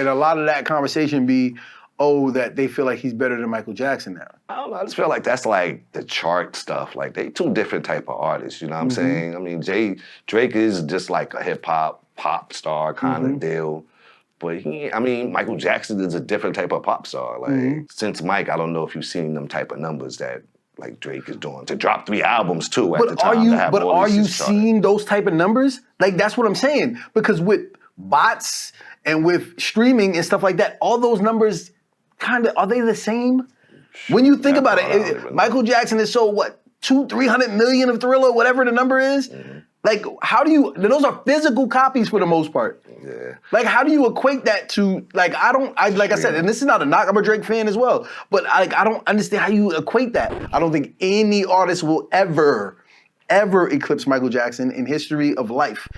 And a lot of that conversation be, oh, that they feel like he's better than Michael Jackson now. I don't know. I just feel like that's like the chart stuff. Like they two different type of artists. You know what I'm saying? I mean, Drake is just like a hip hop pop star kind of deal. But Michael Jackson is a different type of pop star. Like since Mike, I don't know if you've seen them type of numbers that like Drake is doing to drop 3 albums too at the time. Are you seeing those type of numbers? Like that's what I'm saying. Because with bots and with streaming and stuff like that, all those numbers kind of, are they the same? When you think about it, Michael Jackson has sold what, 200-300 million of Thriller, whatever the number is? Like, how do you, those are physical copies for the most part. Yeah. Like, how do you equate that to, like, like I said, and this is not a knock, I'm a Drake fan as well, but I don't understand how you equate that. I don't think any artist will ever eclipse Michael Jackson in history of life.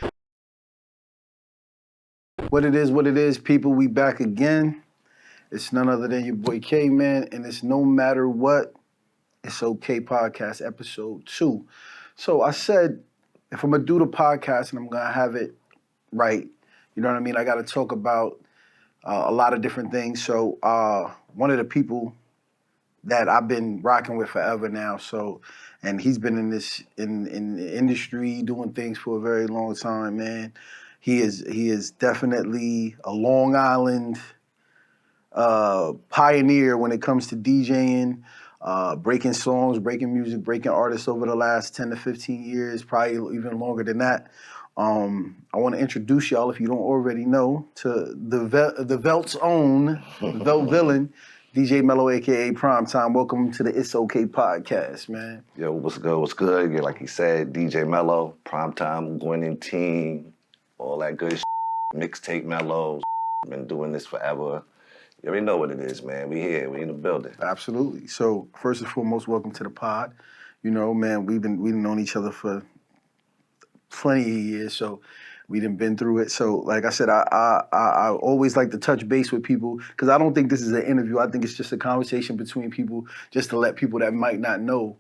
What it is, people, we back again. It's none other than your boy K-Man, and it's No Matter What, It's Okay podcast, episode 2. So I said, if I'm gonna do the podcast and I'm gonna have it right, you know what I mean? I gotta talk about a lot of different things. So one of the people that I've been rocking with forever now, and he's been in the industry doing things for a very long time, man. He is definitely a Long Island pioneer when it comes to DJing, breaking songs, breaking music, breaking artists over the last 10 to 15 years, probably even longer than that. I want to introduce y'all, if you don't already know, to the Velt's own Velt villain, DJ Mello, aka Primetime. Welcome to the It's Okay podcast, man. Yo, what's good? What's good? Yeah, like he said, DJ Mello, Primetime, winning team, all that good shit. Mixtape Mello, been doing this forever. You already know what it is, man. We here. We in the building. Absolutely. So first and foremost, welcome to the pod. You know, man, we've known each other for plenty of years, so we done been through it. So, like I said, I always like to touch base with people because I don't think this is an interview. I think it's just a conversation between people, just to let people that might not know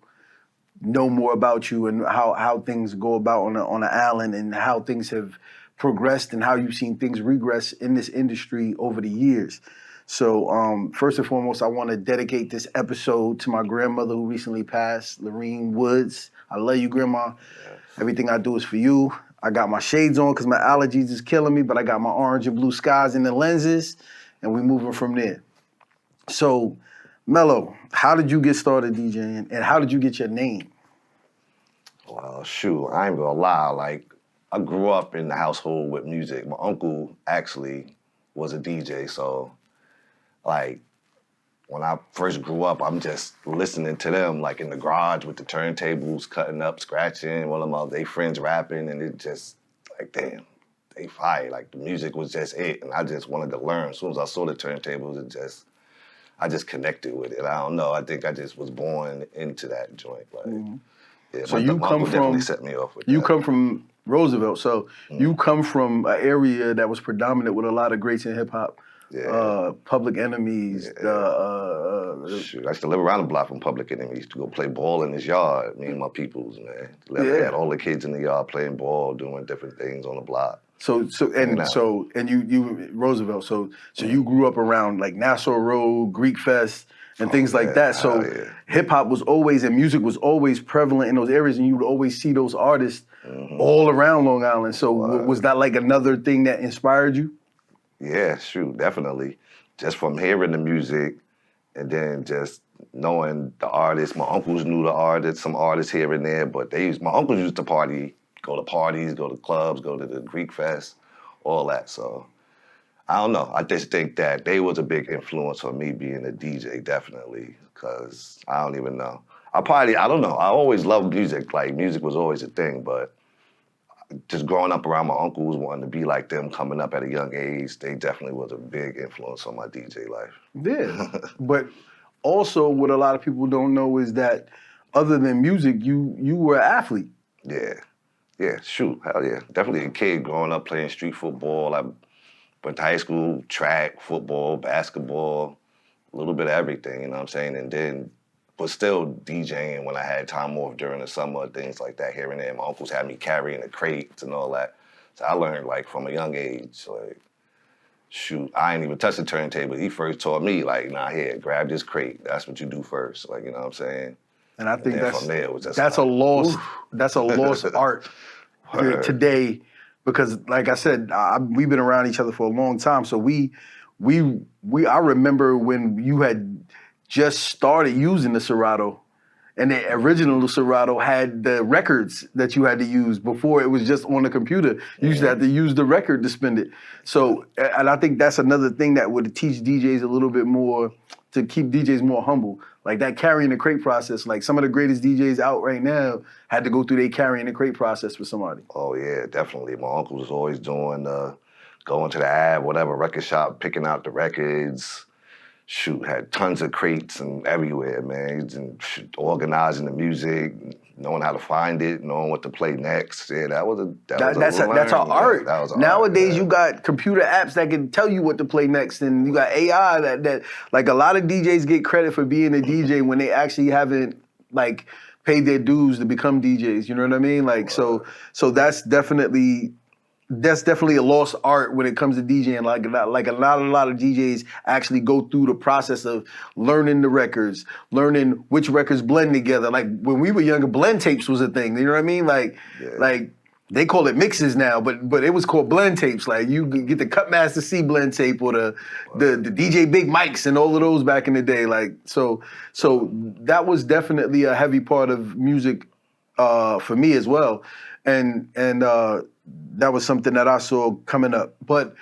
more about you and how things go about on an island and how things have progressed and how you've seen things regress in this industry over the years. So first and foremost, I want to dedicate this episode to my grandmother who recently passed, Lorene Woods. I love you, Grandma. Yes. Everything I do is for you. I got my shades on because my allergies is killing me, but I got my orange and blue skies in the lenses, and we moving from there. So, Mello, how did you get started DJing, and how did you get your name? Well, shoot, I ain't gonna lie. Like, I grew up in the household with music. My uncle actually was a DJ, so like, when I first grew up, I'm just listening to them, like in the garage with the turntables, cutting up, scratching, one of they friends rapping, and it just, like, damn, they fire. Like, the music was just it, and I just wanted to learn. As soon as I saw the turntables, I just connected with it. I don't know, I think I just was born into that joint. Like, yeah, so you come from, definitely set me off with you that. come from Roosevelt, so you come from an area that was predominant with a lot of greats in hip hop. Yeah. Public Enemies. Yeah. Shoot, I used to live around the block from Public Enemies to go play ball in his yard. Me and my peoples, man. Had all the kids in the yard playing ball, doing different things on the block. So you Roosevelt. So you grew up around like Nassau Road, Greek Fest, and things like that. So hip hop was always and music was always prevalent in those areas, and you would always see those artists all around Long Island. So was that like another thing that inspired you? Yeah, shoot, definitely. Just from hearing the music and then just knowing the artists. My uncles knew the artists, some artists here and there, but my uncles used to party, go to parties, go to clubs, go to the Greek Fest, all that. So I don't know. I just think that they was a big influence on me being a DJ, definitely, because I don't even know. I don't know. I always loved music. Like, music was always a thing, but just growing up around my uncles, wanting to be like them, coming up at a young age, they definitely was a big influence on my DJ life. Yeah, but also what a lot of people don't know is that other than music, you were an athlete. Yeah, shoot, hell yeah. Definitely a kid growing up playing street football. I went to high school, track, football, basketball, a little bit of everything, you know what I'm saying? And then but still DJing when I had time off during the summer, things like that here and there. My uncles had me carrying the crates and all that. So I learned, like, from a young age, like, shoot, I ain't even touched the turntable. He first taught me, like, nah, here, grab this crate. That's what you do first. Like, you know what I'm saying? And I think then from there, it was just that's a like, lost oof. that's a lost art Word. today, because like I said, we've been around each other for a long time. So I remember when you had just started using the Serato. And the original Serato had the records that you had to use before it was just on the computer. You used to have to use the record to spin it. So, and I think that's another thing that would teach DJs a little bit more, to keep DJs more humble. Like that carrying the crate process. Like some of the greatest DJs out right now had to go through their carrying the crate process for somebody. Oh, yeah, definitely. My uncle was always doing, going to the ad, whatever, record shop, picking out the records. Shoot, had tons of crates and everywhere, man. Organizing the music, knowing how to find it, knowing what to play next. Yeah, That's an art. That was Nowadays, art, yeah. you got computer apps that can tell you what to play next, and you got AI that like a lot of DJs get credit for being a DJ when they actually haven't like paid their dues to become DJs. You know what I mean? Like so that's definitely a lost art when it comes to DJing. Like a lot of DJs actually go through the process of learning the records, learning which records blend together. Like when we were younger, blend tapes was a thing. You know what I mean? Like they call it mixes now, but it was called blend tapes. Like you get the Cutmaster C blend tape or the DJ Big Mics and all of those back in the day. Like so that was definitely a heavy part of music for me as well, and that was something that I saw coming up. But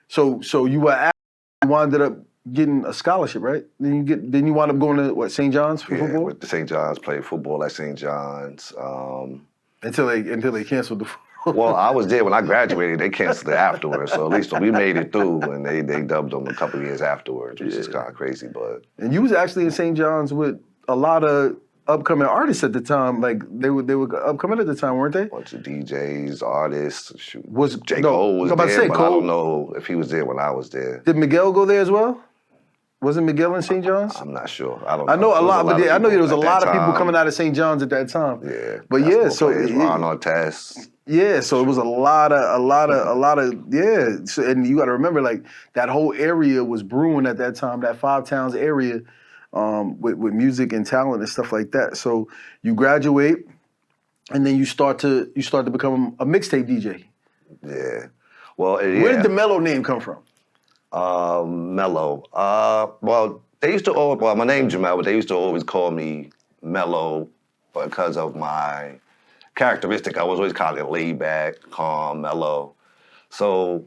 so you wound up getting a scholarship, right? Then you wound up going to St. John's for football? With the St. John's, played football at St. John's. Until they canceled the football. Well, I was there when I graduated. They canceled it afterwards, so at least we made it through, and they dubbed them a couple of years afterwards, which is kind of crazy. But and you was actually in St. John's with a lot of upcoming artists at the time. Like they were upcoming at the time, weren't they? Bunch of DJs, artists. Shoot. Was J. Cole was I'm about to there, say, but Cole, I don't know if he was there when I was there. Did Miguel go there as well? Wasn't Miguel in St. John's? I'm not sure. I don't know. I know a lot, but I know there was a lot of people time. coming out of St. John's at that time. Yeah, but yeah, so Ron Artest. Yeah, so it was a lot of yeah. So, and you got to remember, like that whole area was brewing at that time. That Five Towns area, with music and talent and stuff like that. So you graduate, and then you start to become a mixtape DJ. Yeah. Well, Where did the Mello name come from? Mello. Well, they used to always, well, my name's Jamel, but they used to always call me Mello because of my characteristic. I was always kind of laid back, calm, mellow. So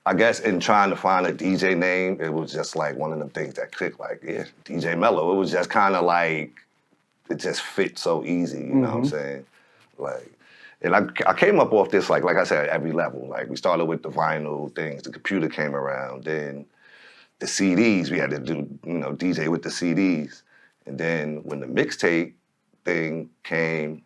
I guess in trying to find a DJ name, it was just like one of the things that clicked, like, yeah, DJ Mello. It was just kind of like, it just fit so easy, you know what I'm saying? Like, and I came up off this, like I said, at every level. Like, we started with the vinyl things, the computer came around, then the CDs, we had to do, DJ with the CDs. And then when the mixtape thing came,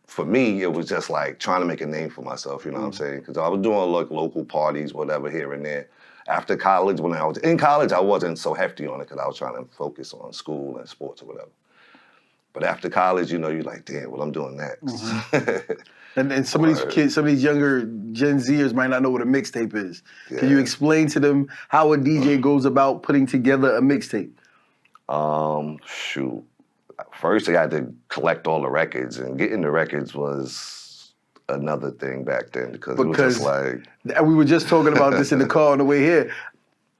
for me, it was just like trying to make a name for myself, you know what I'm saying? Because I was doing like local parties, whatever, here and there. After college, when I was in college, I wasn't so hefty on it because I was trying to focus on school and sports or whatever. But after college, you're like, damn, what I'm doing next. And some of these kids, some of these younger Gen Zers might not know what a mixtape is. Yeah. Can you explain to them how a DJ goes about putting together a mixtape? Shoot. First, they had to collect all the records, and getting the records was another thing back then because it was just like... We were just talking about this in the car on the way here.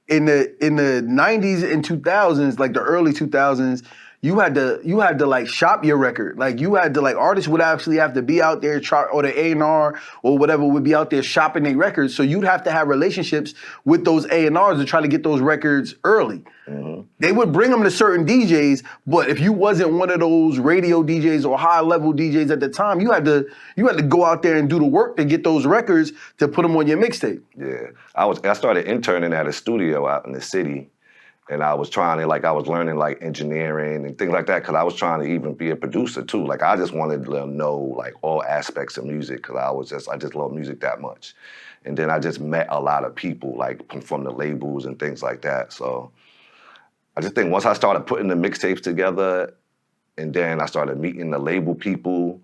In the 90s and 2000s, like the early 2000s, you had to like shop your record. Like you had to like artists would actually have to be out there or the A&R or whatever would be out there shopping their records. So you'd have to have relationships with those A&Rs to try to get those records early. They would bring them to certain DJs, but if you wasn't one of those radio DJs or high level DJs at the time, you had to go out there and do the work to get those records to put them on your mixtape. Yeah, I started interning at a studio out in the city. And I was trying to, I was learning, engineering and things like that because I was trying to even be a producer, too. Like, I just wanted to know, all aspects of music because I just love music that much. And then I just met a lot of people, from the labels and things like that. So I just think once I started putting the mixtapes together and then I started meeting the label people,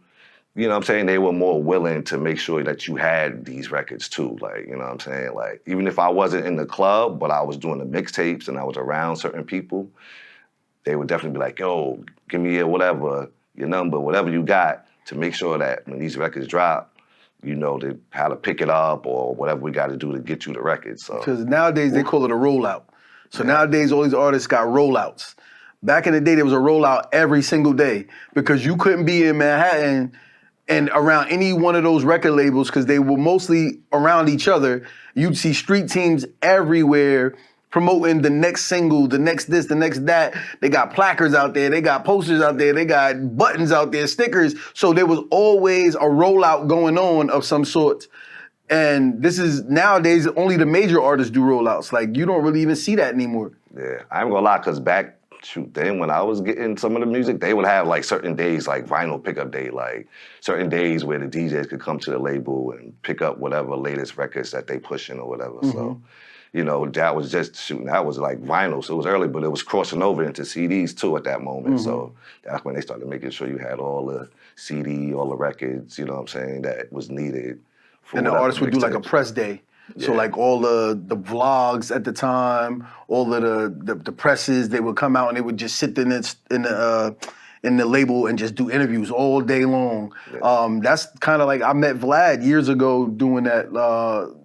you know what I'm saying, they were more willing to make sure that you had these records too. Like, you know what I'm saying? Like, even if I wasn't in the club, but I was doing the mixtapes and I was around certain people, they would definitely be like, yo, give me your number, whatever you got, to make sure that when these records drop, you know how to pick it up or whatever we got to do to get you the records. So because nowadays they call it a rollout. So nowadays all these artists got rollouts. Back in the day, there was a rollout every single day because you couldn't be in Manhattan and around any one of those record labels because they were mostly around each other. You'd see street teams everywhere promoting the next single, the next this, the next that. They got placards out there, they got posters out there, they got buttons out there, stickers. So there was always a rollout going on of some sort. And this is nowadays only the major artists do rollouts. Like you don't really even see that anymore. Yeah, I ain't gonna lie, cause back then when I was getting some of the music, they would have like certain days, like vinyl pickup day, like certain days where the DJs could come to the label and pick up whatever latest records that they pushing or whatever. So, you know, that was just shooting. That was like vinyl, so it was early, but it was crossing over into CDs too at that moment. So that's when they started making sure you had all the CD, all the records, you know what I'm saying, that was needed. And the artists would do like a press day. So like all the vlogs at the time, all of the presses, they would come out and they would just sit in the label and just do interviews all day long. Yeah. That's kind of like I met Vlad years ago doing that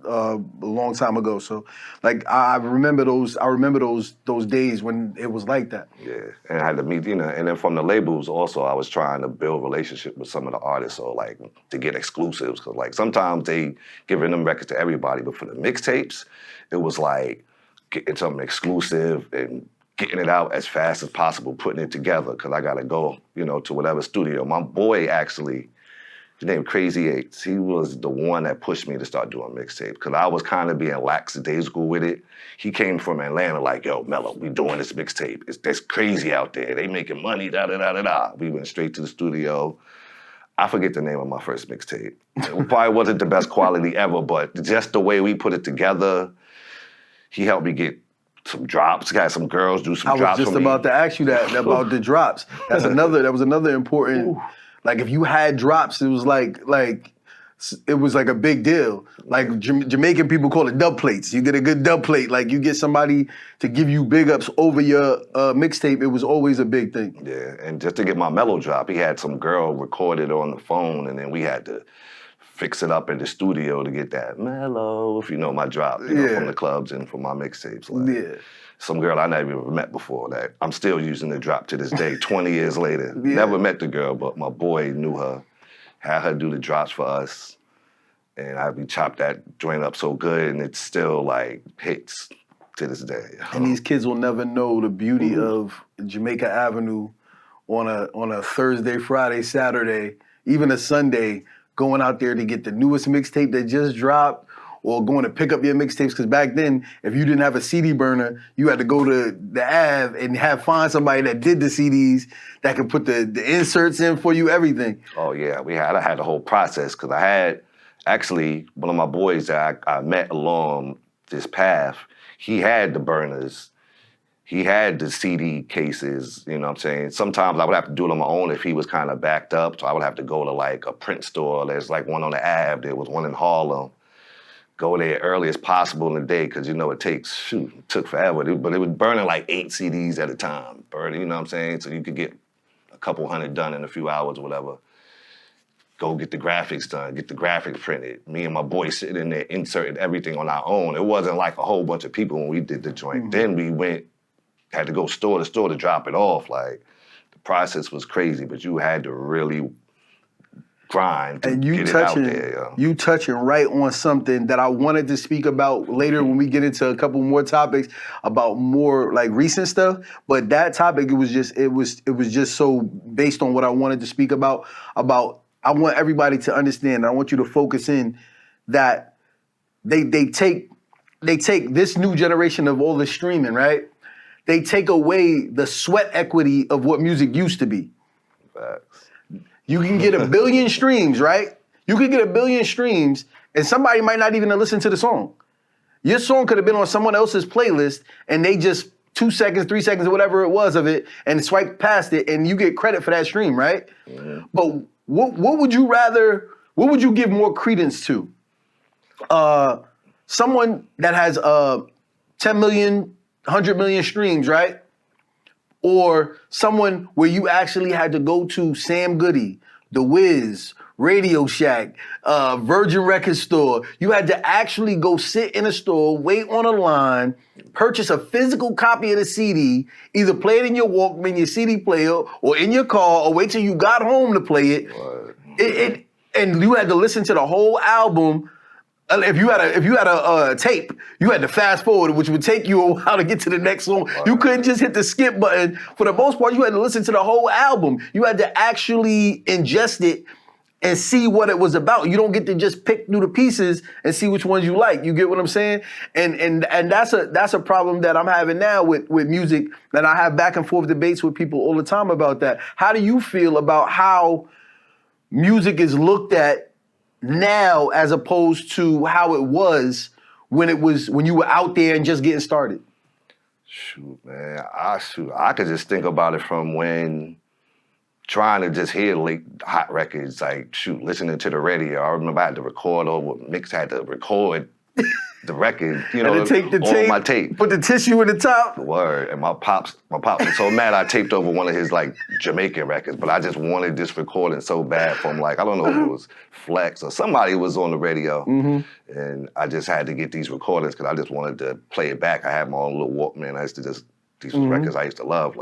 a long time ago. So like I remember those days when it was like that. Yeah, and I had to meet, you know, and then from the labels also I was trying to build relationship with some of the artists, so like to get exclusives, because like sometimes they giving them records to everybody, but for the mixtapes, it was like getting something exclusive and getting it out as fast as possible, putting it together, because I got to go, you know, to whatever studio. My boy actually, his name Crazy Eights, he was the one that pushed me to start doing mixtape, because I was kind of being lackadaisical with it. He came from Atlanta like, yo, Mello, we doing this mixtape. That's crazy out there. They making money, da-da-da-da-da. We went straight to the studio. I forget the name of my first mixtape. It probably wasn't the best quality ever, but just the way we put it together, he helped me get some drops, got some girls do some drops for me. I was just about to ask you that about the drops. That was another important, like if you had drops, it was like a big deal. Like Jamaican people call it dub plates. You get a good dub plate, like you get somebody to give you big ups over your mixtape, it was always a big thing. Yeah, and just to get my Mello drop, he had some girl recorded on the phone, and then we had to fix it up in the studio to get that Mello, if you know my drop, you know, from the clubs and from my mixtapes. Like, some girl I never even met before that I'm still using the drop to this day, 20 years later. Never met the girl, but my boy knew her, had her do the drops for us, and we chopped that joint up so good, and it's still like hits to this day. And these kids will never know the beauty of Jamaica Avenue on a Thursday, Friday, Saturday, even a Sunday, going out there to get the newest mixtape that just dropped, or going to pick up your mixtapes, because back then, if you didn't have a CD burner, you had to go to the Ave and find somebody that did the CDs that could put the inserts in for you, everything. Oh yeah, I had the whole process, because I had actually one of my boys that I met along this path. He had the burners. He had the CD cases, you know what I'm saying? Sometimes I would have to do it on my own if he was kind of backed up, so I would have to go to like a print store. There's like one on the Ave, there was one in Harlem. Go there early as possible in the day, because you know it took forever. But it was burning like 8 CDs at a time, burning, you know what I'm saying? So you could get a couple hundred done in a few hours or whatever. Go get the graphics done, get the graphics printed. Me and my boy sitting in there inserting everything on our own. It wasn't like a whole bunch of people when we did the joint. Then we had to go store to store to drop it off. Like, the process was crazy, but you had to really grind to get it out there. You touching right on something that I wanted to speak about later when we get into a couple more topics about more like recent stuff. But that topic, it was just so based on what I wanted to speak about. I want everybody to understand. I want you to focus in that they take this new generation of all the streaming, right? They take away the sweat equity of what music used to be. Facts. You can get 1 billion streams, right? You could get 1 billion streams, and somebody might not even listen to the song. Your song could have been on someone else's playlist, and they just 2 seconds, 3 seconds, or whatever it was of it, and swipe past it, and you get credit for that stream, right? But what would you rather? What would you give more credence to? Someone that has 10 million, 100 million streams, right? Or someone where you actually had to go to Sam Goody, The Wiz, Radio Shack, Virgin Record Store. You had to actually go sit in a store, wait on a line, purchase a physical copy of the CD, either play it in your Walkman, your CD player, or in your car, or wait till you got home to play it. And you had to listen to the whole album. If you had a tape, you had to fast forward, which would take you a while to get to the next song. You couldn't just hit the skip button. For the most part, you had to listen to the whole album. You had to actually ingest it and see what it was about. You don't get to just pick through the pieces and see which ones you like. You get what I'm saying? And that's a problem that I'm having now with music, that I have back and forth debates with people all the time about that. How do you feel about how music is looked at now as opposed to how it was when you were out there and just getting started? Shoot, man. I could just think about it from when trying to just hear hot records, like listening to the radio. I remember I had to record had to record the record, and take the tape, my tape. Put the tissue in the top. Word. And my pops was so mad I taped over one of his Jamaican records, but I just wanted this recording so bad from I don't know if it was Flex or somebody was on the radio. Mm-hmm. And I just had to get these recordings because I just wanted to play it back. I had my own little Walkman. I used to these records I used to love,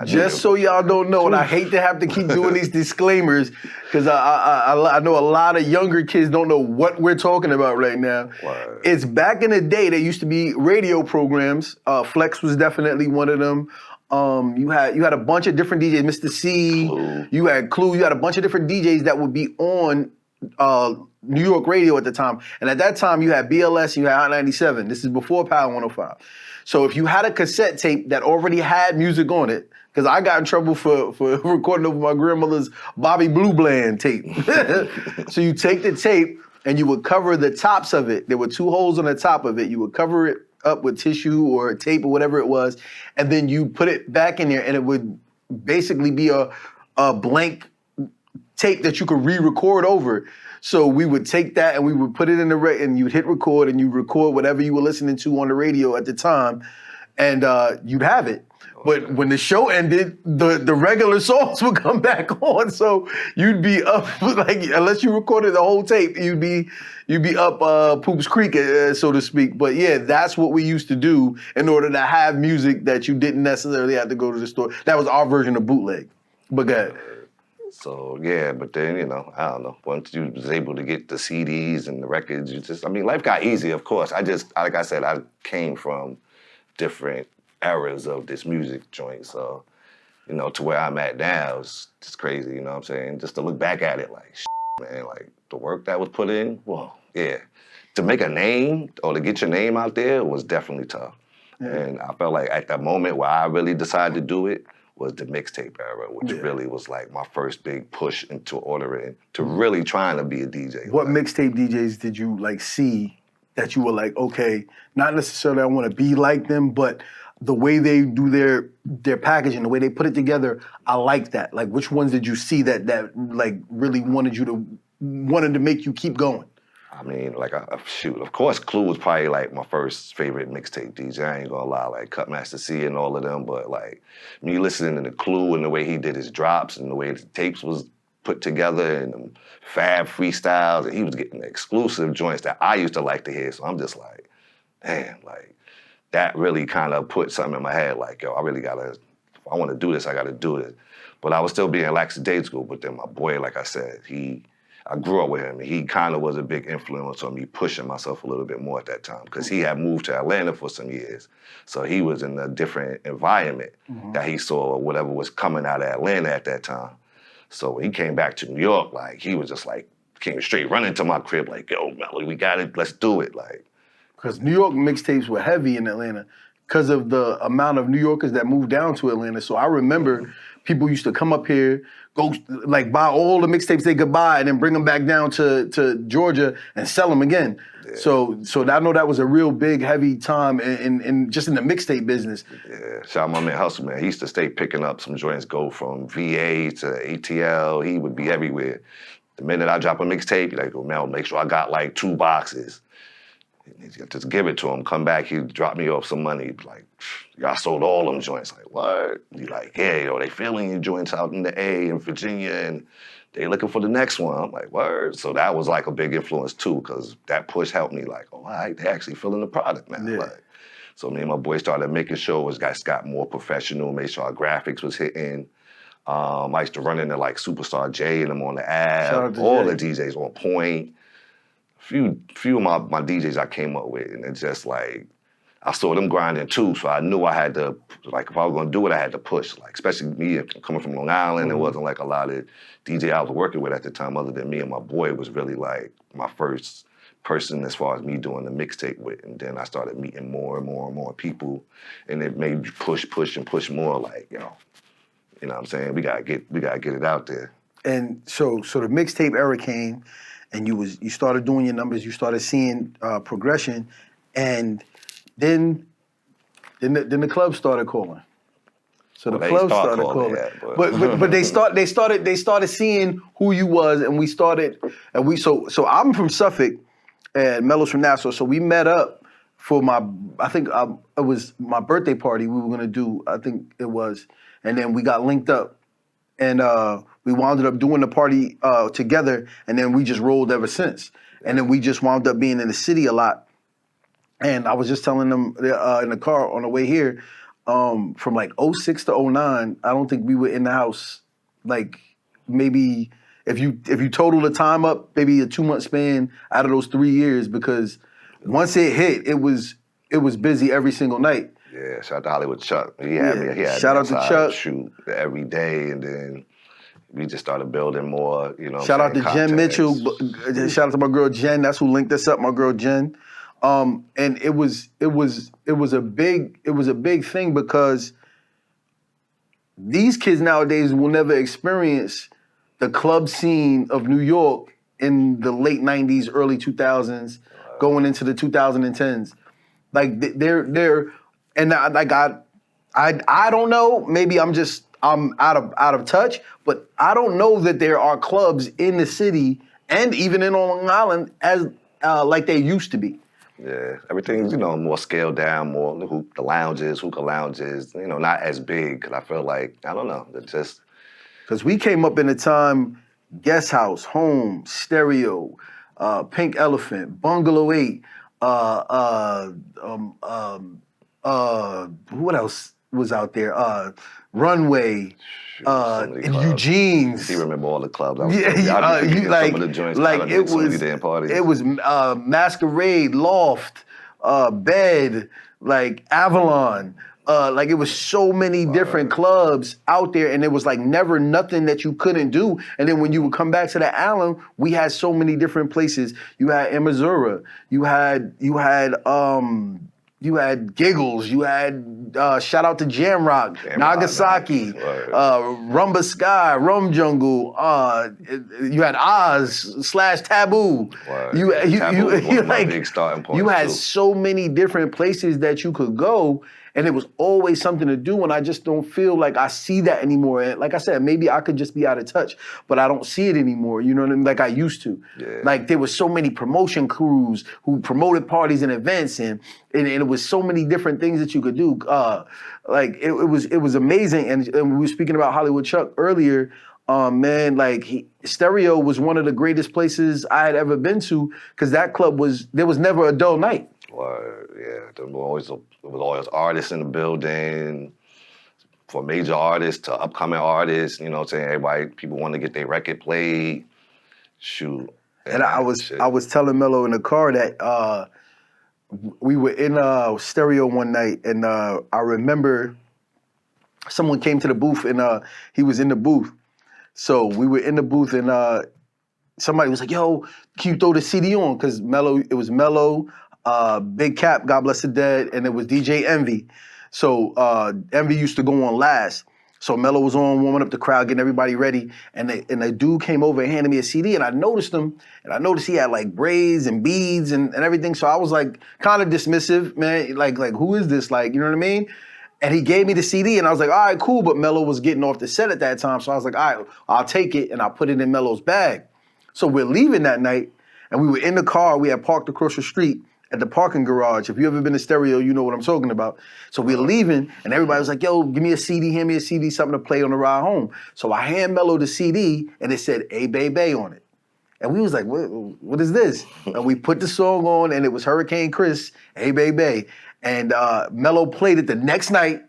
Just so y'all don't know, and I hate to have to keep doing these disclaimers because I know a lot of younger kids don't know what we're talking about right now. Word. It's back in the day, there used to be radio programs. Flex was definitely one of them. You had a bunch of different DJs, Mr. C, Clue. You had Clue, you had a bunch of different DJs that would be on New York radio at the time. And at that time, you had BLS and you had Hot 97. This is before Power 105. So if you had a cassette tape that already had music on it, because I got in trouble for recording over my grandmother's Bobby Blue Bland tape. So you take the tape and you would cover the tops of it. There were 2 holes on the top of it. You would cover it up with tissue or tape or whatever it was, and then you put it back in there, and it would basically be a blank tape that you could re-record over. So we would take that and we would put it in and you'd hit record and you'd record whatever you were listening to on the radio at the time, and you'd have it. But when the show ended, the regular songs would come back on, so you'd be up unless you recorded the whole tape, you'd be up Poops Creek, so to speak. But yeah, that's what we used to do in order to have music that you didn't necessarily have to go to the store. That was our version of bootleg. But go ahead. So yeah, but then I don't know. Once you was able to get the CDs and the records, life got easy. Of course, like I said, I came from different eras of this music joint, so to where I'm at now is just crazy. You know what I'm saying? Just to look back at it, man, the work that was put in. Whoa, yeah. To make a name or to get your name out there was definitely tough. Yeah. And I felt like at that moment where I really decided to do it was the mixtape era, which really was my first big push into ordering, to really trying to be a DJ. What mixtape DJs did you see that you were okay, not necessarily I want to be like them, but the way they do their packaging, the way they put it together, I like that. Which ones did you see that really wanted to make you keep going? Of course, Clue was probably my first favorite mixtape DJ. I ain't gonna lie, Cutmaster C and all of them, but me listening to Clue and the way he did his drops and the way the tapes was put together and them fab freestyles, and he was getting the exclusive joints that I used to like to hear. So I'm just man, that really kind of put something in my head, yo, I really gotta, if I wanna do this, I gotta do it. But I was still being lackadaisical, but then my boy, like I said, I grew up with him, and he kind of was a big influence on me pushing myself a little bit more at that time, because he had moved to Atlanta for some years. So he was in a different environment that he saw whatever was coming out of Atlanta at that time. So when he came back to New York, he was just came straight running to my crib, yo, Mello, we got it, let's do it. Because New York mixtapes were heavy in Atlanta because of the amount of New Yorkers that moved down to Atlanta. So I remember people used to come up here, go like buy all the mixtapes they could buy, and then bring them back down to Georgia and sell them again. Yeah. So I know that was a real big, heavy time in just in the mixtape business. Yeah, shout out my man Hustle, man. He used to stay picking up some joints, go from VA to ATL. He would be everywhere. The minute I drop a mixtape, he's like, oh, Mel, make sure I got like 2 boxes. Just give it to him. Come back, he'd drop me off some money. Like, y'all sold all them joints. Like, what? He like, yeah, yo, they filling your joints out in the A in Virginia, and they looking for the next one. I'm like, word. So that was like a big influence too, because that push helped me. Like, oh, all right, they actually filling the product now. Yeah. Like, so me and my boy started making sure it got more professional, made sure our graphics was hitting. I used to run into like Superstar J and them on the Shout out app. to All Jay. the DJs on point. Few of my DJs I came up with, and it's just like, I saw them grinding too, so I knew I had to, like, if I was gonna do it, I had to push. Like, especially me coming from Long Island, It wasn't like a lot of DJ I was working with at the time, other than me and my boy, was really like my first person as far as me doing the mixtape with. And then I started meeting more and more and more people, and it made me push more. Like, you know what I'm saying? We gotta get it out there. And so the mixtape era came, and you started doing your numbers, you started seeing progression, and then the club started calling. So the club started calling. Yeah, but they started seeing who you was, and so I'm from Suffolk, and Mello's from Nassau. So we met up for it was my birthday party we were gonna do, I think it was, and then we got linked up, and we wound up doing the party together, and then we just rolled ever since. And then we just wound up being in the city a lot. And I was just telling them in the car on the way here, from like 06 to 09, I don't think we were in the house, like maybe if you total the time up, maybe a 2-month span out of those 3 years, because once it hit, it was busy every single night. Yeah, shout out to Hollywood Chuck. He had me Shout out to Chuck. Shoot every day, and then we just started building more, Shout out to Jen Mitchell. Shout out to my girl Jen. That's who linked us up, my girl Jen. And it was a big thing, because these kids nowadays will never experience the club scene of New York in the late 90s, early 2000s, going into the 2010s. Like they're and like I don't know, maybe I'm out of touch, but I don't know that there are clubs in the city and even in Long Island as like they used to be. Yeah, everything's, more scaled down, more the lounges, hookah lounges, not as big, because I feel like, I don't know, it's just... Because we came up in a time, Guest House, Home, Stereo, Pink Elephant, Bungalow 8, what else was out there? Runway, Eugene's. You remember all the clubs? Some of the joints. Like it was Masquerade, Loft, Bed, like Avalon. Like it was so many different clubs out there, and it was like never nothing that you couldn't do. And then when you would come back to the Allen, we had so many different places. You had in Missouri. You had Giggles, you had shout out to Jamrock, Nagasaki, Rumba Sky, Rum Jungle, you had Oz / Taboo. You had so many different places that you could go, and it was always something to do, and I just don't feel like I see that anymore. And like I said, maybe I could just be out of touch, but I don't see it anymore, you know what I mean, like I used to. Yeah. Like there was so many promotion crews who promoted parties and events, and it was so many different things that you could do. It was amazing, and we were speaking about Hollywood Chuck earlier. Stereo was one of the greatest places I had ever been to, because that club there was never a dull night. There was always artists in the building, for major artists to upcoming artists, saying people want to get their record played. Shoot. And I was telling Mello in the car that we were in Stereo one night, and I remember someone came to the booth, and he was in the booth. So we were in the booth, and somebody was like, "Yo, can you throw the CD on?" Because it was Mello, Big Cap, God bless the dead, and it was DJ Envy. So Envy used to go on last. So Mello was on, warming up the crowd, getting everybody ready, and the dude came over and handed me a CD, and I noticed him, and I noticed he had like braids and beads and everything. So I was like kind of dismissive, man. Like who is this? Like, you know what I mean? And he gave me the CD, and I was like, all right, cool. But Mello was getting off the set at that time, so I was like, all right, I'll take it, and I'll put it in Mello's bag. So we're leaving that night, and we were in the car. We had parked across the street at the parking garage. If you ever been to Stereo, you know what I'm talking about. So we're leaving, and everybody was like, yo, give me a CD, hand me a CD, something to play on the ride home. So I hand Mello the CD, and it said, "Hey, Baby" on it. And we was like, what is this? And we put the song on, and it was Hurricane Chris, "Hey, Baby." And Mello played it the next night.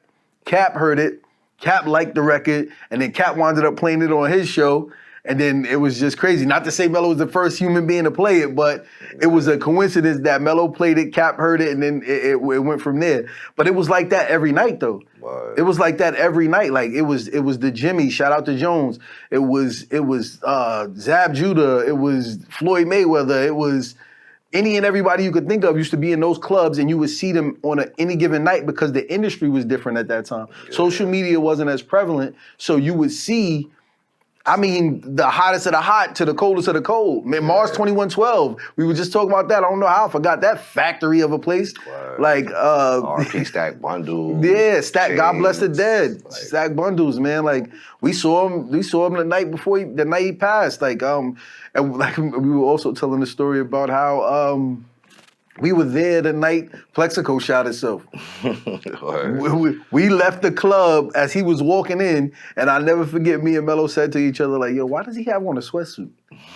Cap heard it. Cap liked the record, and then Cap wound up playing it on his show. And then it was just crazy. Not to say Mello was the first human being to play it, but it was a coincidence that Mello played it, Cap heard it, and then it went from there. But it was like that every night, though. What? It was like that every night. Like it was the Jimmy. Shout out to Jones. It was Zab Judah. It was Floyd Mayweather. It was any and everybody you could think of used to be in those clubs, and you would see them on any given night because the industry was different at that time. Yeah. Social media wasn't as prevalent, so you would see. I mean, the hottest of the hot to the coldest of the cold. Man, Mars 2112. We were just talking about that. I don't know how I forgot that factory of a place. Right. Like RP Stack Bundles. Yeah, Stack. Chains. God bless the dead. Like, Stack Bundles, man. Like we saw him the night before the night he passed. Like and like we were also telling the story about how we were there the night Plexico shot itself. we left the club as he was walking in, and I'll never forget me and Mello said to each other, like, yo, why does he have on a sweatsuit?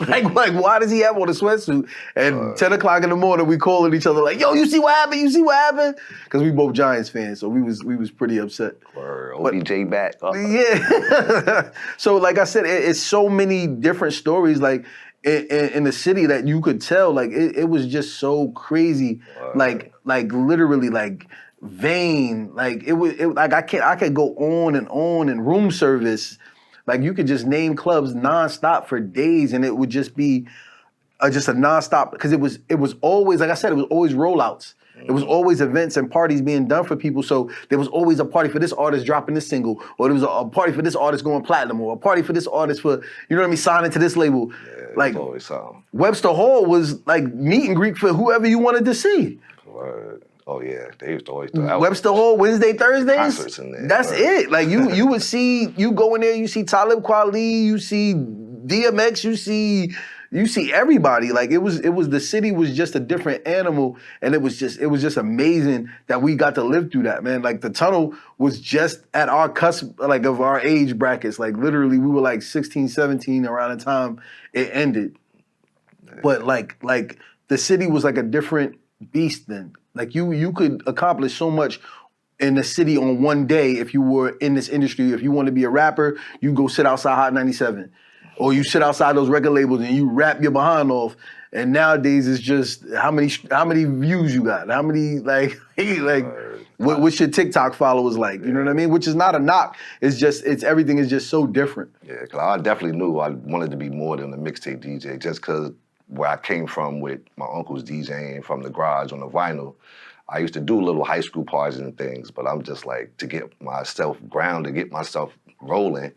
like, why does he have on a sweatsuit? And 10 o'clock in the morning, we calling each other like, yo, you see what happened? You see what happened? Because we both Giants fans, so we was pretty upset. OBJ back. Yeah. So like I said, it's so many different stories. Like, in the city that you could tell, like it was just so crazy, like literally like vain, like it like I could go on and room service, like you could just name clubs nonstop for days, and it would just be just a nonstop because it was always, like I said, it was always rollouts. It was always events and parties being done for people. So there was always a party for this artist dropping this single, or there was a party for this artist going platinum, or a party for this artist for, you know what I mean, signing to this label. Yeah, like always something. Webster Hall was like meet and greet for whoever you wanted to see. Word. Oh yeah, they used to always do that. Webster Hall Wednesday, Thursdays. Concerts in there. That's it. Like you would see, you go in there, you see Talib Kweli, you see DMX, you see everybody. Like it was the city was just a different animal, and it was just amazing that we got to live through that, man. Like the tunnel was just at our cusp, like of our age brackets. Like literally we were like 16, 17 around the time it ended. Yeah. But like the city was like a different beast then. Like you could accomplish so much in the city on one day if you were in this industry. If you want to be a rapper, you go sit outside Hot 97. Or you sit outside those record labels and you rap your behind off. And nowadays it's just how many views you got, how many what's your TikTok followers like? You know what I mean? Which is not a knock. It's just everything is just so different. Yeah, because I definitely knew I wanted to be more than a mixtape DJ, just because where I came from with my uncles DJing from the garage on the vinyl. I used to do little high school parties and things, but I'm just like, to get myself grounded, get myself rolling.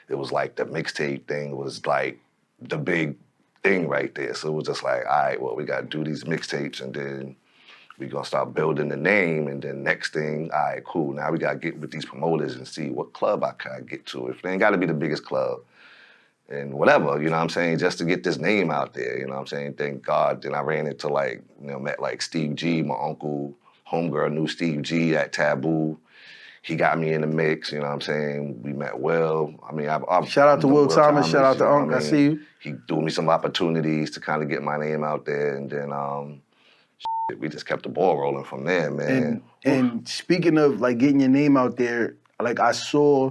It was like the mixtape thing was like the big thing right there. So it was just like, all right, well, we got to do these mixtapes, and then we're going to start building the name. And then next thing, all right, cool. Now we got to get with these promoters and see what club I can get to. If they ain't got to be the biggest club and whatever, you know what I'm saying, just to get this name out there, you know what I'm saying? Thank God. Then I ran into met like Steve G, my uncle, homegirl knew Steve G at Taboo. He got me in the mix, you know what I'm saying? We met Will. I mean, shout out to Will Thomas, shout out to Unc, I see you. He threw me some opportunities to kind of get my name out there, and then we just kept the ball rolling from there, man. And speaking of like getting your name out there, like I saw,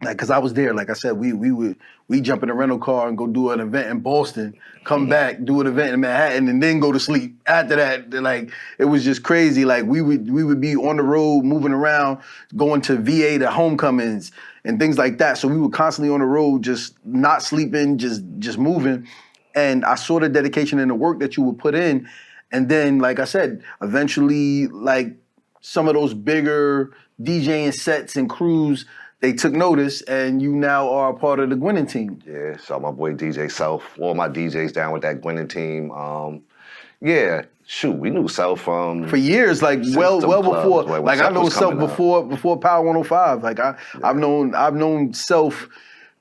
like, cause I was there, like I said, we jump in a rental car and go do an event in Boston, come back, do an event in Manhattan, and then go to sleep. After that, like, it was just crazy. Like we would be on the road, moving around, going to VA to homecomings and things like that. So we were constantly on the road, just not sleeping, just moving. And I saw the dedication and the work that you would put in. And then, like I said, eventually, like some of those bigger DJing sets and crews they took notice, and you now are a part of the Gwinnett team. Yeah, so my boy DJ Self, all my DJs down with that Gwinnett team. Yeah, shoot, we knew Self from For years, like well before, when like I Self know was Self coming up. before Power 105. Like I've known Self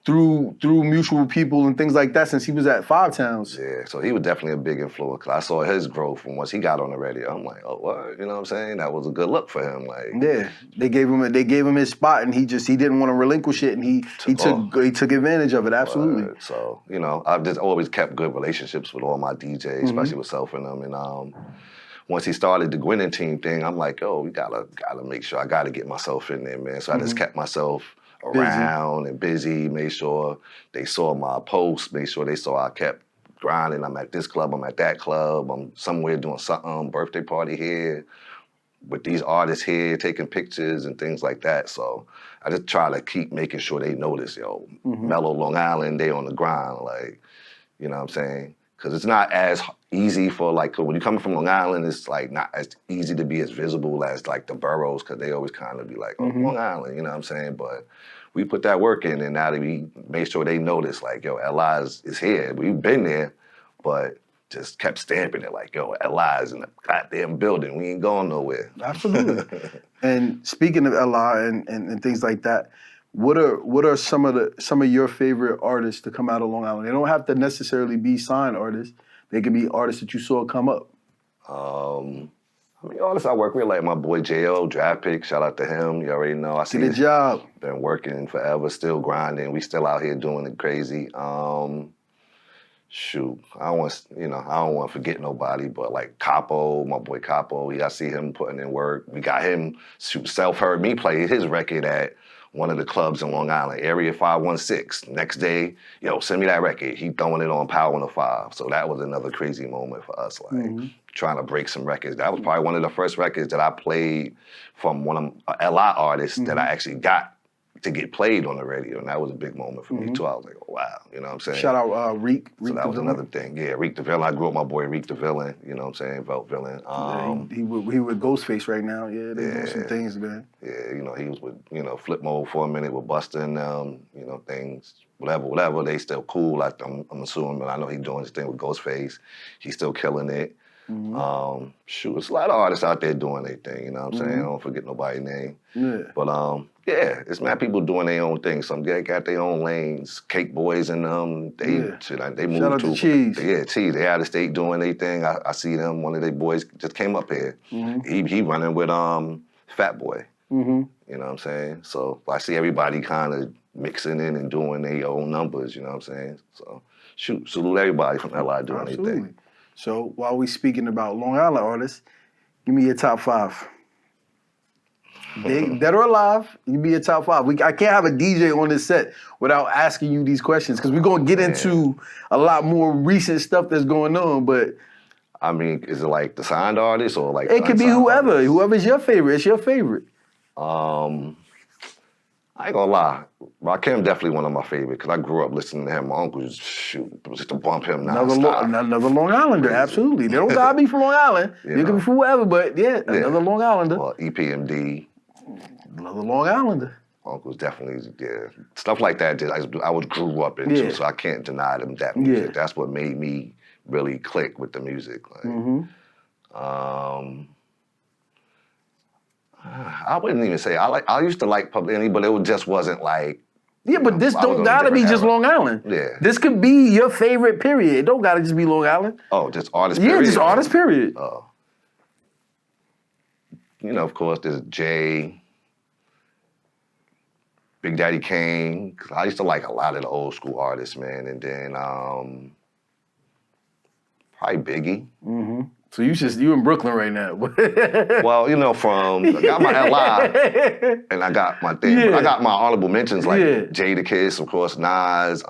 through mutual people and things like that since he was at Five Towns. Yeah, so he was definitely a big influence. 'Cause I saw his growth from once he got on the radio. I'm like, oh, what? You know what I'm saying? That was a good look for him. Like, Yeah, they gave him his spot, and he didn't want to relinquish it, and he took advantage of it. Absolutely. So I've just always kept good relationships with all my DJs, especially with Self and them. And once he started the Gwinnett team thing, I'm like, oh, we gotta make sure I gotta get myself in there, man. So I just kept myself around and busy, made sure they saw my posts, made sure they saw I kept grinding. I'm at this club, I'm at that club, I'm somewhere doing something, birthday party here, with these artists here, taking pictures and things like that. So I just try to keep making sure they notice, Mello, Long Island, they on the grind, like, you know what I'm saying? Because it's not as easy for, like, when you're coming from Long Island, it's like not as easy to be as visible as like the boroughs, because they always kind of be like, oh, Long Island, you know what I'm saying? But we put that work in, and now that we made sure they notice, like, yo, LI is here. We've been there, but just kept stamping it like, yo, LI is in the goddamn building. We ain't going nowhere. Absolutely. And speaking of LI and things like that, what are some of your favorite artists to come out of Long Island? They don't have to necessarily be signed artists. They can be artists that you saw come up. I mean, artists I work with, like my boy J.O., Draft Pick, shout out to him. You already know. I see Did a job. Been working forever, still grinding. We still out here doing it crazy. Shoot, I don't want to forget nobody, but like Capo, my boy Capo, I see him putting in work. We got him, Self heard me play his record at one of the clubs in Long Island, Area 516. Next day, send me that record. He throwing it on Power 105. So that was another crazy moment for us, like trying to break some records. That was probably one of the first records that I played from one of LI artists that I actually got to get played on the radio, and that was a big moment for me too. I was like, oh, wow, you know what I'm saying? Shout out Reek. So that was another thing. Yeah, Reek the Villain. I grew up with my boy Reek the Villain, you know what I'm saying? Velt Villain. He with Ghostface right now. Yeah, they're doing some things, man. Yeah, he was with, Flip Mode for a minute with Busta and them, things, whatever. They still cool, I'm assuming, but I know he's doing his thing with Ghostface. He's still killing it. Shoot, there's a lot of artists out there doing their thing, you know what I'm saying? I don't forget nobody's name. Yeah. But it's mad people doing their own thing. Some they got their own lanes. Cake Boys and them, they moved Shout out to to Cheese. Yeah, Cheese. They out of state doing their thing. I see them. One of their boys just came up here. He running with Fat Boy. You know what I'm saying? So I see everybody kind of mixing in and doing their own numbers. You know what I'm saying? So shoot, salute everybody from LI doing their thing. So while we speaking about Long Island artists, give me your top 5. Dead or alive, you be your top 5. I can't have a DJ on this set without asking you these questions, because we're going to get into a lot more recent stuff that's going on, but... I mean, is it like the signed artist or like... It could be whoever. Artists? Whoever's your favorite. It's your favorite. I ain't gonna lie. Rakim definitely one of my favorites, because I grew up listening to him. My uncle used to bump him nonstop. Another Long Islander, crazy. Absolutely. They don't gotta be from Long Island. You can be from whoever, but another Long Islander. Well, EPMD. Another Long Islander. Uncle's definitely, stuff like that. I was grew up into, so I can't deny them that music. Yeah. That's what made me really click with the music. Like, I wouldn't even say I used to like Public Enemy, but it just wasn't like. Yeah, but this don't gotta be just Long Island. Yeah, this could be your favorite. Period. It don't gotta just be Long Island. Oh, just artist. Period? Yeah, just artist. Period. Oh. Of course, there's Jay, Big Daddy Kane. I used to like a lot of the old school artists, man, and then probably Biggie. So you in Brooklyn right now? Well, I got my LI and I got my thing. But I got my honorable mentions like Jadakiss, of course, Nas,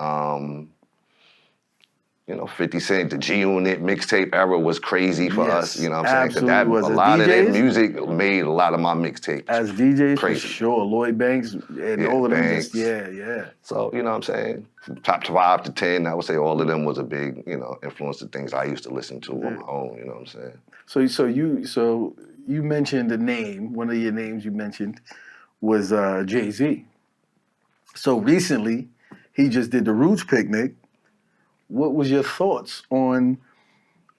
50 Cent, the G-Unit mixtape era was crazy for us. You know what I'm saying? A lot of that music made a lot of my mixtapes. As DJs, crazy. For sure. Lloyd Banks and all of them. Banks. So, you know what I'm saying? From top 5 to 10, I would say all of them was a big, influence to things I used to listen to on my own, you know what I'm saying? So you mentioned a name, one of your names you mentioned was Jay-Z. So recently, he just did the Roots picnic. What was your thoughts on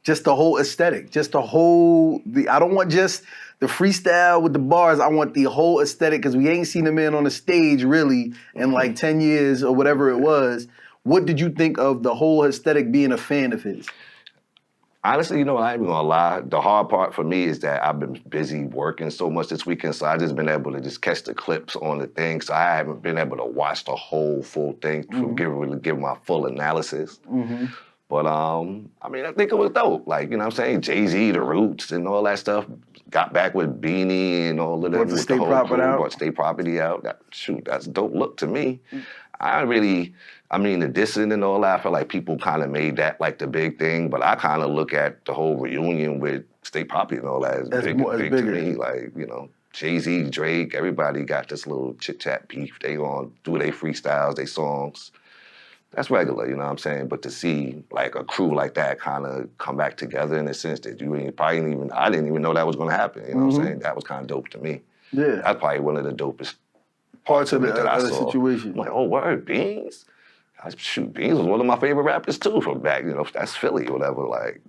just the whole aesthetic? Just I don't want just the freestyle with the bars. I want the whole aesthetic because we ain't seen the man on the stage really in like 10 years or whatever it was. What did you think of the whole aesthetic being a fan of his? Honestly, you know, I ain't even gonna lie. The hard part for me is that I've been busy working so much this weekend, so I just been able to just catch the clips on the thing. So I haven't been able to watch the whole full thing to really give my full analysis. But I mean, I think it was dope. Like, you know what I'm saying? Jay-Z, the Roots, and all that stuff. Got back with Beanie and all of that. Brought the state property out. Brought state property out. That's a dope look to me. The dissing and all that, I feel like people kind of made that like the big thing, but I kind of look at the whole reunion with state property and all that as big to me. Like, you know, Jay-Z, Drake, everybody got this little chit-chat beef. They gonna do their freestyles, their songs. That's regular, you know what I'm saying? But to see like a crew like that kind of come back together in a sense that I didn't even know that was gonna happen, you know what I'm saying? That was kind of dope to me. Yeah. That's probably one of the dopest parts of that I saw. situation. I'm like, oh, word, Beans? Beans was one of my favorite rappers too from back, you know, that's Philly or whatever. Like,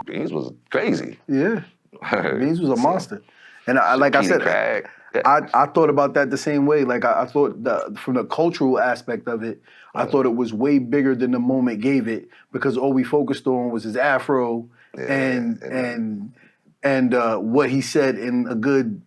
Beans was crazy. Yeah. Beans was a monster. And like I said, I thought about that the same way. Like I thought from the cultural aspect of it, I thought it was way bigger than the moment gave it because all we focused on was his afro and what he said in a good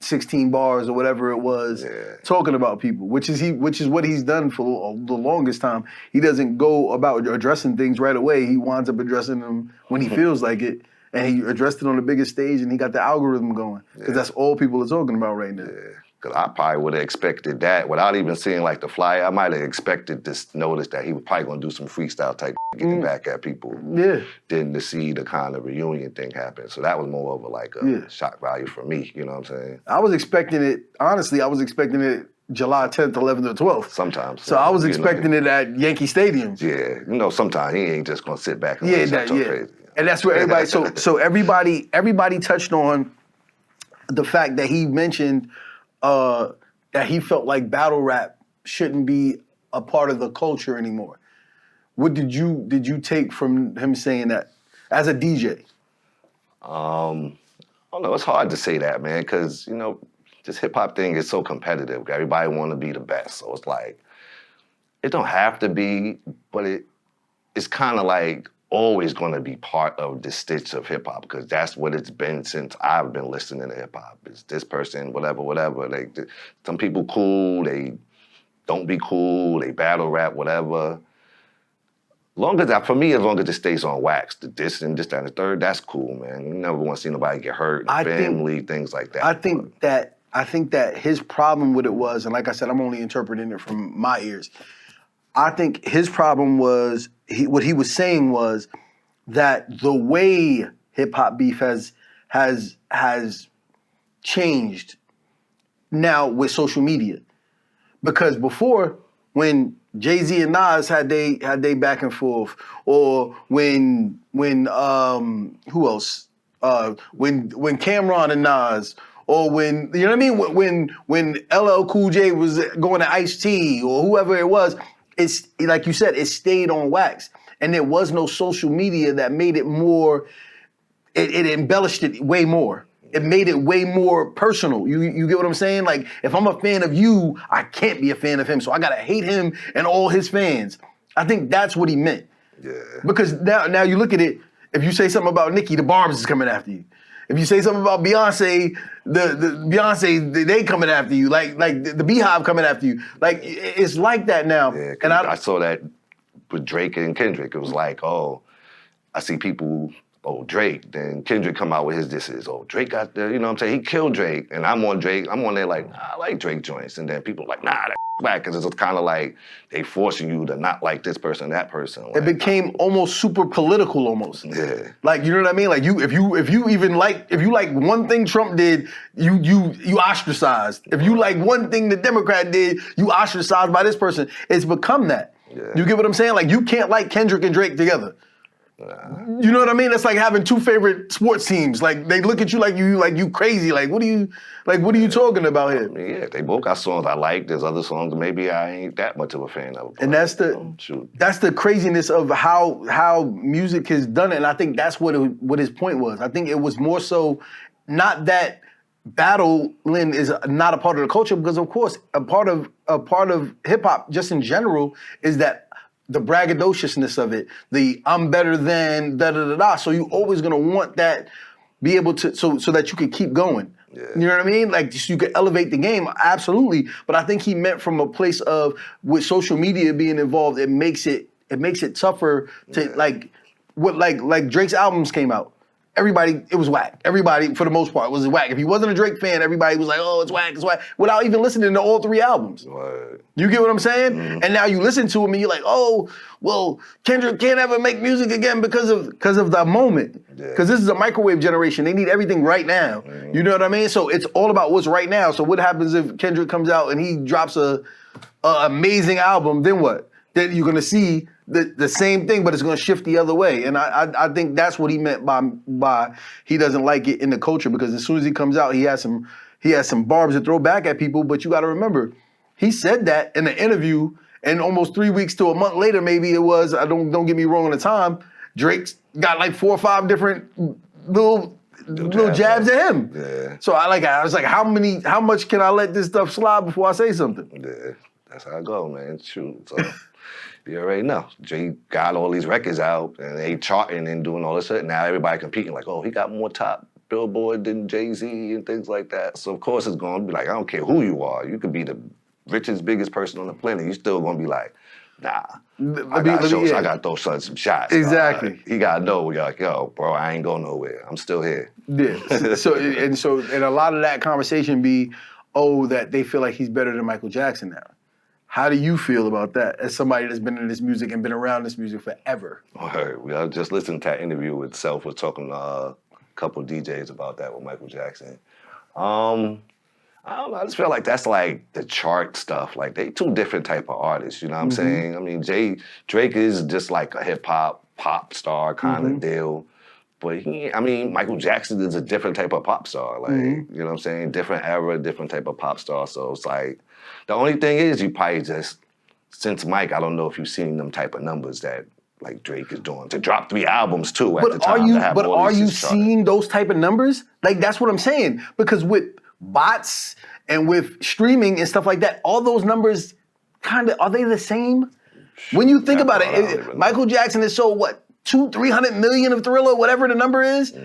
16 bars or whatever it was, talking about people, which is what he's done for the longest time. He doesn't go about addressing things right away. He winds up addressing them when he feels like it. And he addressed it on the biggest stage, and he got the algorithm going. Because that's all people are talking about right now. Yeah, because I probably would have expected that without even seeing like the flyer. I might have expected to notice that he was probably going to do some freestyle type getting back at people. Yeah. Than to see the kind of reunion thing happen. So that was more of a shock value for me. You know what I'm saying? I was expecting it. Honestly, I was expecting it July 10th, 11th, or 12th. Sometimes. So I was expecting it at Yankee Stadium. Yeah, you know, sometimes he ain't just going to sit back and crazy. And that's where everybody. So everybody touched on the fact that he mentioned that he felt like battle rap shouldn't be a part of the culture anymore. What did you take from him saying that as a DJ? I don't know. It's hard to say that, man, because you know this hip hop thing is so competitive. Everybody want to be the best, so it's like it don't have to be, but it's kind of like always going to be part of the stitch of hip hop because that's what it's been since I've been listening to hip hop. It's this person, whatever. Like some people cool, they don't be cool, they battle rap, whatever. As long as it stays on wax, the this and this, that, and the third, that's cool, man. You never want to see nobody get hurt, things like that. I think that his problem with it was, and like I said, I'm only interpreting it from my ears. I think his problem was what he was saying was that the way hip hop beef has changed now with social media, because before when Jay-Z and Nas had they back and forth, or when who else? When Cameron and Nas, or when you know what I mean? When LL Cool J was going to Ice-T or whoever it was. It's like you said, it stayed on wax. And there was no social media that made it more, it embellished it way more. It made it way more personal. You get what I'm saying? Like, if I'm a fan of you, I can't be a fan of him. So I gotta hate him and all his fans. I think that's what he meant. Yeah. Because now you look at it, if you say something about Nicki, the Barbs is coming after you. If you say something about Beyonce, the Beyonce, they coming after you. Like the Beehive coming after you. Like, it's like that now. Yeah, and I saw that with Drake and Kendrick. It was like, oh, I see people, oh, Drake. Then Kendrick come out with his disses. Oh, Drake got there, you know what I'm saying? He killed Drake. And I'm on Drake. I'm on there like, nah, I like Drake joints. And then people are like, nah, that's whack. Because it's kind of like they forcing you to not like this person, that person. Like, it became almost super political almost. Yeah. Like, you know what I mean? Like, if you like one thing Trump did, you ostracized. If you like one thing the Democrat did, you ostracized by this person. It's become that. Yeah. You get what I'm saying? Like, you can't like Kendrick and Drake together. You know what I mean? It's like having two favorite sports teams. Like they look at you like you crazy. Like what are you talking about here? I mean, yeah, they both got songs I like. There's other songs maybe I ain't that much of a fan of. And that's the craziness of how music has done it. And I think that's what his point was. I think it was more so not that battling is not a part of the culture, because of course a part of hip hop just in general is that the braggadociousness of it, the I'm better than da da da da. So you always gonna want that, be able to so that you can keep going. Yeah. You know what I mean? Like so you could elevate the game, absolutely. But I think he meant from a place of with social media being involved, it makes it tougher to like Drake's albums came out. Everybody, it was whack. Everybody, for the most part, was whack. If you wasn't a Drake fan, everybody was like, oh, it's whack, without even listening to all three albums. Right. You get what I'm saying? Mm-hmm. And now you listen to him and you're like, oh, well, Kendrick can't ever make music again because of the moment. Because this is a microwave generation. They need everything right now. Mm-hmm. You know what I mean? So it's all about what's right now. So what happens if Kendrick comes out and he drops a amazing album, then what? Then you're gonna see the same thing, but it's gonna shift the other way. And I think that's what he meant by he doesn't like it in the culture, because as soon as he comes out, he has some barbs to throw back at people. But you gotta remember, he said that in an interview, and almost 3 weeks to a month later, maybe it was, don't get me wrong on the time, Drake's got like 4 or 5 different little jabs at him. Yeah. So I was like, how much can I let this stuff slide before I say something? Yeah, that's how I go, man. Shoot. So you already know. Jay got all these records out and they charting and doing all this shit. Now everybody competing like, oh, he got more top Billboard than Jay-Z and things like that. So of course it's gonna be like, I don't care who you are. You could be the richest, biggest person on the planet. You still gonna be like, nah. I gotta throw son some shots. Exactly. He gotta know, like, yo, bro, I ain't going nowhere. I'm still here. Yeah. So a lot of that conversation be, oh, that they feel like he's better than Michael Jackson now. How do you feel about that as somebody that's been in this music and been around this music forever? I just listened to that interview with Self. Was talking to a couple DJs about that with Michael Jackson. I don't know. I just feel like that's like the chart stuff. Like they two different type of artists. You know what I'm saying? I mean, Drake is just like a hip hop pop star kind of deal. But Michael Jackson is a different type of pop star. Like, you know what I'm saying? Different era, different type of pop star. So it's like, the only thing is you probably just, since Mike, I don't know if you've seen them type of numbers that like Drake is doing. To drop 3 albums too at the time. Are you seeing those type of numbers? Like that's what I'm saying. Because with bots and with streaming and stuff like that, all those numbers are they the same? When you think about it, Michael Jackson is sold what? 200-300 million of Thriller, whatever the number is.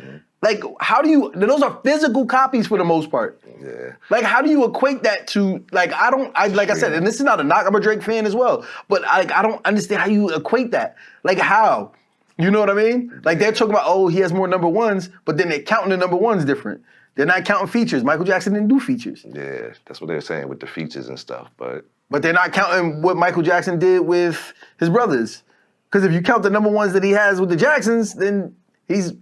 Like, those are physical copies for the most part. Yeah. Like, how do you equate that to, like I said, and this is not a knock, I'm a Drake fan as well, but I don't understand how you equate that. Like, how? You know what I mean? Like, they're talking about, oh, he has more number ones, but then they're counting the number ones different. They're not counting features. Michael Jackson didn't do features. Yeah, that's what they're saying with the features and stuff, but they're not counting what Michael Jackson did with his brothers. Because if you count the number ones that he has with the Jacksons, then he's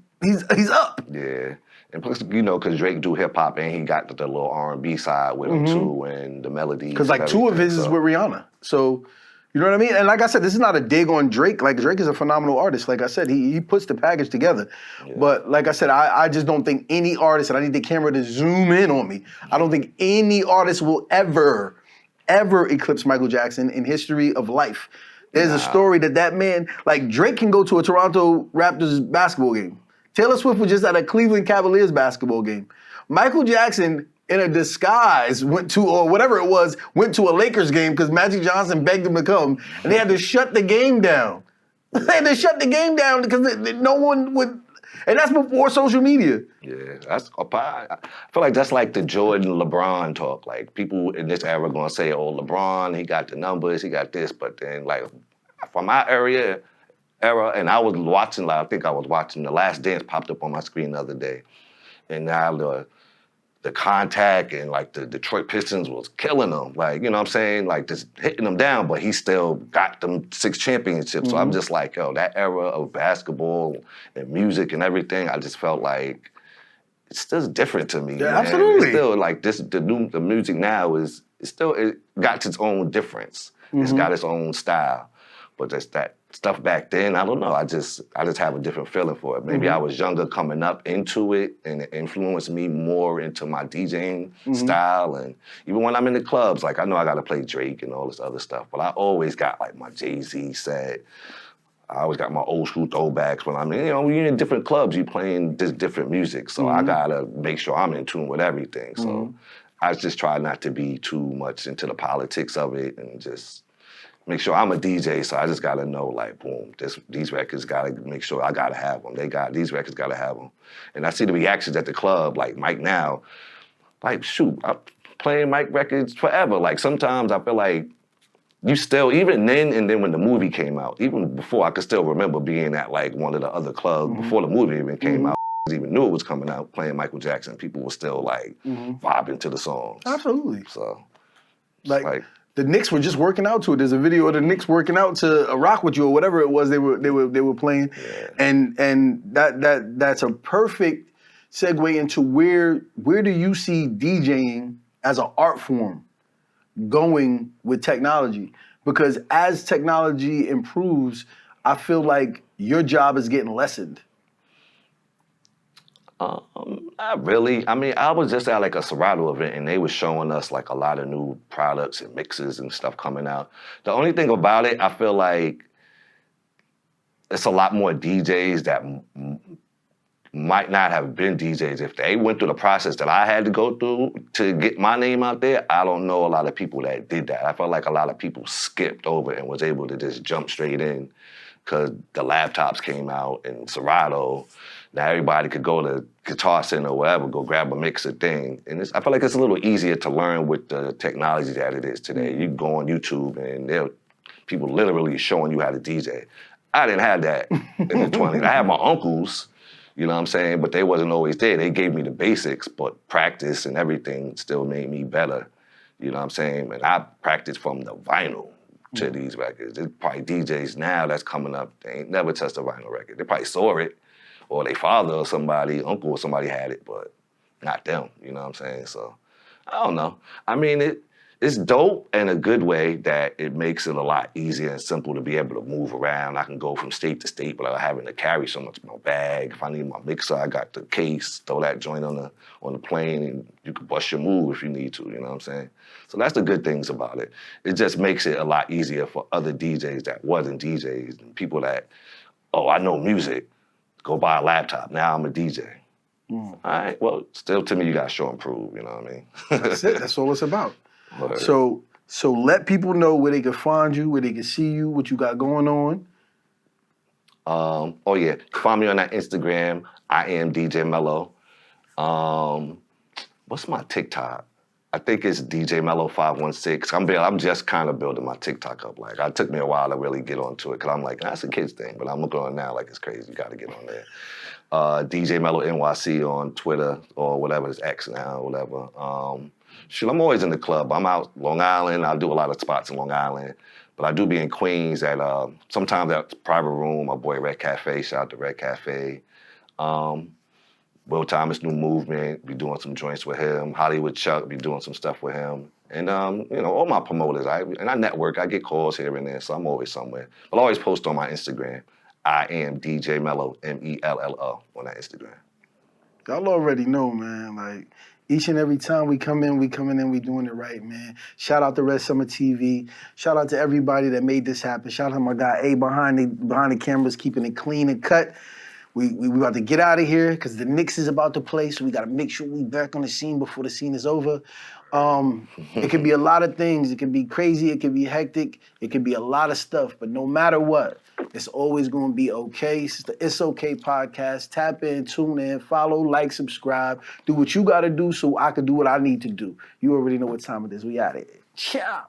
up. Yeah. And plus, because Drake do hip hop and he got the little R&B side with him too, and the melodies. Because like 2 of his is with Rihanna. So, you know what I mean? And like I said, this is not a dig on Drake. Like Drake is a phenomenal artist. Like I said, he puts the package together. Yeah. But like I said, I just don't think any artist, and I need the camera to zoom in on me, I don't think any artist will ever eclipse Michael Jackson in history of life. There's a story that man, like Drake can go to a Toronto Raptors basketball game. Taylor Swift was just at a Cleveland Cavaliers basketball game. Michael Jackson, in a disguise, went to a Lakers game because Magic Johnson begged him to come, and they had to shut the game down. They had to shut the game down because no one would, and that's before social media. Yeah, I feel like that's like the Jordan LeBron talk. Like people in this era gonna say, oh, LeBron, he got the numbers, he got this, but then like from my era, and I was watching, I think I was watching The Last Dance popped up on my screen the other day. And now the contact and like the Detroit Pistons was killing them. Like, you know what I'm saying? Like just hitting them down, but he still got them 6 championships. So I'm just like, yo, that era of basketball and music and everything, I just felt like it's still different to me. Yeah, man. absolutely. It's still like the music now it got its own difference. It's got its own style. But just that stuff back then, I don't know. I just have a different feeling for it. Maybe I was younger coming up into it, and it influenced me more into my DJing style. And even when I'm in the clubs, like I know I got to play Drake and all this other stuff, but I always got like my Jay-Z set. I always got my old school throwbacks when I'm in, when you're in different clubs, you're playing this different music. So I gotta make sure I'm in tune with everything. So I just try not to be too much into the politics of it and just make sure I'm a DJ. So I just gotta know, like, boom, these records gotta make sure I gotta have them. These records gotta have them. And I see the reactions at the club, like Mike now, like, shoot, I'm playing Mike records forever. Like sometimes I feel like you still, even then and then when the movie came out, even before, I could still remember being at like one of the other clubs before the movie even came out, even knew it was coming out, playing Michael Jackson. People were still like vibing to the songs. Absolutely. So, like the Knicks were just working out to it. There's a video of the Knicks working out to Rock With You or whatever it was they were playing, and that's a perfect segue into where do you see DJing as an art form going with technology? Because as technology improves, I feel like your job is getting lessened. Not really. I mean, I was just at like a Serato event and they were showing us like a lot of new products and mixes and stuff coming out. The only thing about it, I feel like it's a lot more DJs that might not have been DJs. If they went through the process that I had to go through to get my name out there, I don't know a lot of people that did that. I felt like a lot of people skipped over and was able to just jump straight in because the laptops came out and Serato. Now everybody could go to Guitar Center or wherever, go grab a mixer thing. And I feel like it's a little easier to learn with the technology that it is today. You can go on YouTube and people literally showing you how to DJ. I didn't have that in the 20s. I had my uncles, you know what I'm saying? But they wasn't always there. They gave me the basics, but practice and everything still made me better. You know what I'm saying? And I practiced from the vinyl to these records. There's probably DJs now that's coming up, they ain't never touched a vinyl record. They probably saw it, or their father or somebody, uncle or somebody had it, but not them, you know what I'm saying? So, I don't know. I mean, it's dope in a good way that it makes it a lot easier and simple to be able to move around. I can go from state to state without having to carry so much in my bag. If I need my mixer, I got the case, throw that joint on the plane, and you can bust your move if you need to, you know what I'm saying? So that's the good things about it. It just makes it a lot easier for other DJs that wasn't DJs and people that, oh, I know music, go buy a laptop, now I'm a DJ. All right, well, still to me, you got to show and prove, you know what I mean? That's it, that's all it's about. But, So let people know where they can find you, where they can see you, what you got going on. Oh yeah, find me on that Instagram. I am DJ Mello. What's my TikTok? I think it's DJ Mello 516. I'm just kind of building my TikTok up. Like, it took me a while to really get onto it because I'm like, that's a kid's thing, but I'm looking on it now like it's crazy. You got to get on there. DJ Mello NYC on Twitter or whatever, it's X now or whatever. Shoot, I'm always in the club. I'm out Long Island. I do a lot of spots in Long Island. But I do be in Queens at, sometimes at Private Room, my boy Red Cafe, shout out to Red Cafe. Will Thomas New Movement, be doing some joints with him. Hollywood Chuck, be doing some stuff with him. And, all my promoters, I network, I get calls here and there, so I'm always somewhere. But I always post on my Instagram. I am DJ Mello, Mello, on that Instagram. Y'all already know, man, like, each and every time we come in, we doing it right, man. Shout out to RedSummerTV. Shout out to everybody that made this happen. Shout out to my guy A behind the cameras, keeping it clean and cut. We about to get out of here because the Knicks is about to play, so we got to make sure we back on the scene before the scene is over. It could be a lot of things. It could be crazy. It could be hectic. It could be a lot of stuff. But no matter what, it's always going to be okay. It's the It's Okay podcast. Tap in, tune in, follow, like, subscribe. Do what you got to do so I can do what I need to do. You already know what time it is. We out of here. Ciao.